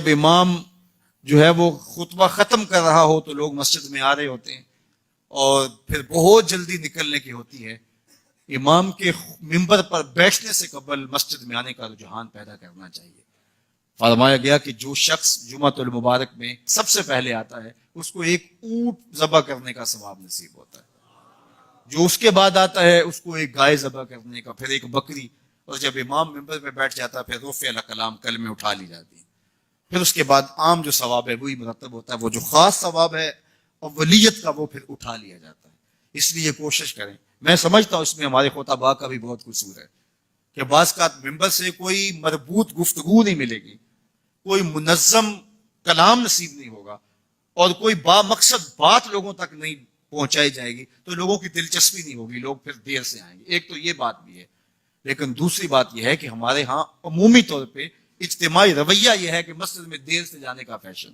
امام جو ہے وہ خطبہ ختم کر رہا ہو تو لوگ مسجد میں آ رہے ہوتے ہیں، اور پھر بہت جلدی نکلنے کی ہوتی ہے، امام کے ممبر پر بیٹھنے سے قبل مسجد میں آنے کا رجحان پیدا کرنا چاہیے۔ فرمایا گیا کہ جو شخص جمعۃ المبارک میں سب سے پہلے آتا ہے اس کو ایک اونٹ ذبح کرنے کا ثواب نصیب ہوتا ہے، جو اس کے بعد آتا ہے اس کو ایک گائے ذبح کرنے کا، پھر ایک بکری، اور جب امام ممبر پہ بیٹھ جاتا ہے پھر رفع الکلام کلمے اٹھا لی جاتی ہے، پھر اس کے بعد عام جو ثواب ہے وہی مرتب ہوتا ہے، وہ جو خاص ثواب ہے اولیت کا وہ پھر اٹھا لیا جاتا ہے۔ اس لیے کوشش کریں، میں سمجھتا ہوں اس میں ہمارے خطباء کا بھی بہت قصور ہے کہ بعض کا ممبر سے کوئی مربوط گفتگو نہیں ملے گی، کوئی منظم کلام نصیب نہیں ہوگا، اور کوئی با مقصد بات لوگوں تک نہیں پہنچائی جائے گی تو لوگوں کی دلچسپی نہیں ہوگی، لوگ پھر دیر سے آئیں گے۔ ایک تو یہ بات بھی ہے، لیکن دوسری بات یہ ہے کہ ہمارے ہاں عمومی طور پہ اجتماعی رویہ یہ ہے کہ مسجد میں دیر سے جانے کا فیشن،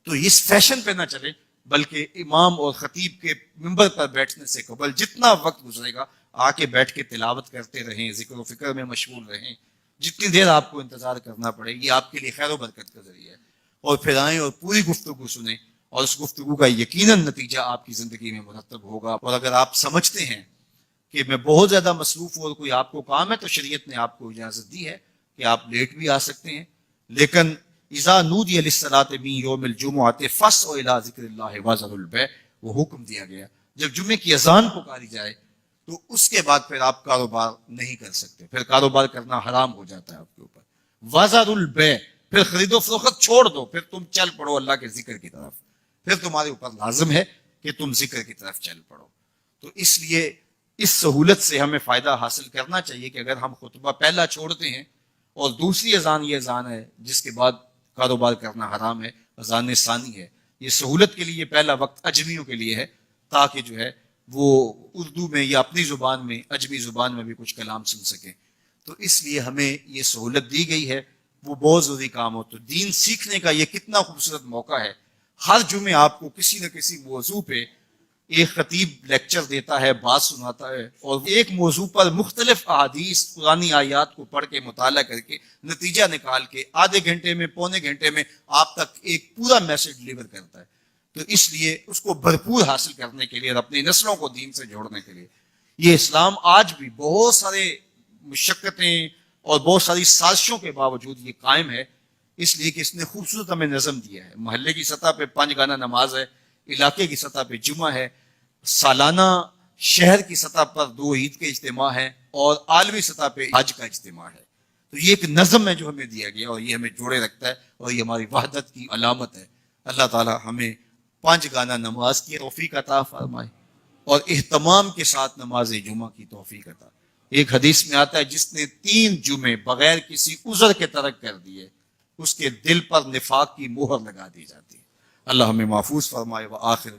تو اس فیشن پہ نہ چلے، بلکہ امام اور خطیب کے ممبر پر بیٹھنے سے قبل جتنا وقت گزرے گا آ کے بیٹھ کے تلاوت کرتے رہیں، ذکر و فکر میں مشغول رہیں، جتنی دیر آپ کو انتظار کرنا پڑے گی آپ کے لیے خیر و برکت کا ذریعہ ہے، اور پھر آئیں اور پوری گفتگو سنیں، اور اس گفتگو کا یقیناً نتیجہ آپ کی زندگی میں مرتب ہوگا۔ اور اگر آپ سمجھتے ہیں کہ میں بہت زیادہ مصروف ہوں اور کوئی آپ کو کام ہے تو شریعت نے آپ کو اجازت دی ہے کہ آپ لیٹ بھی آ سکتے ہیں، لیکن اذا نودی للصلاۃ من یوم الجمعۃ فاسعوا الی ذکر اللہ وذروا البیع، وہ حکم دیا گیا جب جمعے کی اذان پکاری جائے تو اس کے بعد پھر آپ کاروبار نہیں کر سکتے، پھر کاروبار کرنا حرام ہو جاتا ہے آپ کے اوپر۔ وذروا البیع، پھر خرید و فروخت چھوڑ دو، پھر تم چل پڑو اللہ کے ذکر کی طرف، پھر تمہارے اوپر لازم ہے کہ تم ذکر کی طرف چل پڑو۔ تو اس لیے اس سہولت سے ہمیں فائدہ حاصل کرنا چاہیے کہ اگر ہم خطبہ پہلا چھوڑتے ہیں اور دوسری اذان یہ اذان ہے جس کے بعد کاروبار کرنا حرام ہے، اذان ثانی ہے، یہ سہولت کے لیے پہلا وقت اجمیوں کے لیے ہے تاکہ جو ہے وہ اردو میں یا اپنی زبان میں اجمی زبان میں بھی کچھ کلام سن سکیں۔ تو اس لیے ہمیں یہ سہولت دی گئی ہے، وہ بہت ضروری کام ہو۔ تو دین سیکھنے کا یہ کتنا خوبصورت موقع ہے، ہر جمعے آپ کو کسی نہ کسی موضوع پہ ایک خطیب لیکچر دیتا ہے، بات سناتا ہے، اور ایک موضوع پر مختلف احادیث قرآنی آیات کو پڑھ کے مطالعہ کر کے نتیجہ نکال کے آدھے گھنٹے میں پونے گھنٹے میں آپ تک ایک پورا میسج ڈلیور کرتا ہے۔ تو اس لیے اس کو بھرپور حاصل کرنے کے لیے اور اپنی نسلوں کو دین سے جوڑنے کے لیے یہ اسلام آج بھی بہت سارے مشقتیں اور بہت ساری سازشوں کے باوجود یہ قائم ہے، اس لیے کہ اس نے خوبصورت ہمیں نظم دیا ہے۔ محلے کی سطح پہ 5 گانا نماز ہے، علاقے کی سطح پہ جمعہ ہے، سالانہ شہر کی سطح پر 2 عید کے اجتماع ہیں، اور عالمی سطح پہ حج کا اجتماع ہے۔ تو یہ ایک نظم ہے جو ہمیں دیا گیا اور یہ ہمیں جوڑے رکھتا ہے اور یہ ہماری وحدت کی علامت ہے۔ اللہ تعالی ہمیں 5 گانا نماز کی توفیق عطا فرمائے اور اہتمام کے ساتھ نماز جمعہ کی توفیق عطا۔ ایک حدیث میں آتا ہے جس نے 3 جمعے بغیر کسی عذر کے ترک کر دیے اس کے دل پر نفاق کی مہر لگا دی جاتی ہے۔ اللہ ہمیں محفوظ فرمائے۔ وآخر